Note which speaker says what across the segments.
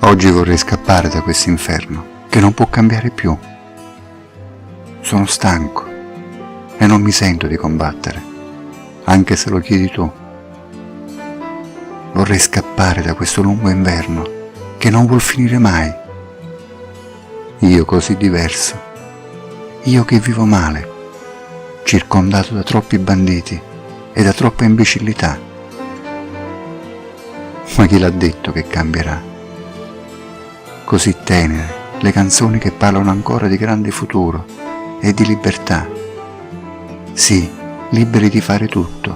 Speaker 1: Oggi vorrei scappare da questo inferno che non può cambiare più. Sono stanco e non mi sento di combattere, anche se lo chiedi tu. Vorrei scappare da questo lungo inverno che non vuol finire mai. Io così diverso, io che vivo male, circondato da troppi banditi e da troppa imbecillità. Ma chi l'ha detto che cambierà? Così tenere le canzoni che parlano ancora di grande futuro e di libertà. Sì, liberi di fare tutto,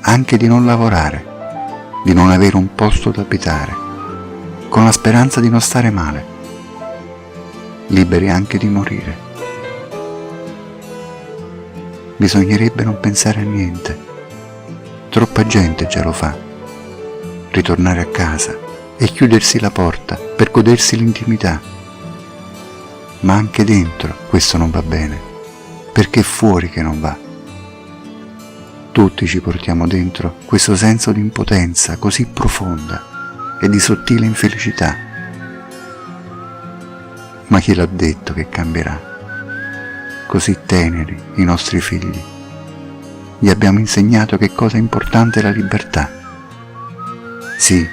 Speaker 1: anche di non lavorare, di non avere un posto da abitare, con la speranza di non stare male. Liberi anche di morire. Bisognerebbe non pensare a niente. Troppa gente già lo fa. Ritornare a casa e chiudersi la porta per godersi l'intimità. Ma anche dentro questo non va bene, perché è fuori che non va. Tutti ci portiamo dentro questo senso di impotenza così profonda e di sottile infelicità. Ma chi l'ha detto che cambierà? Così teneri i nostri figli. Gli abbiamo insegnato che cosa è importante la libertà. Sì,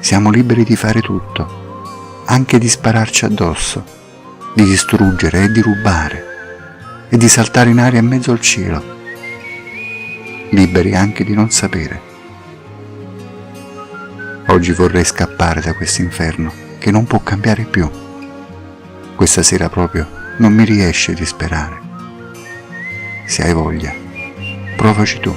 Speaker 1: siamo liberi di fare tutto, anche di spararci addosso, di distruggere e di rubare, e di saltare in aria in mezzo al cielo. Liberi anche di non sapere. Oggi vorrei scappare da questo inferno che non può cambiare più. Questa sera proprio non mi riesce di sperare. Se hai voglia, provaci tu.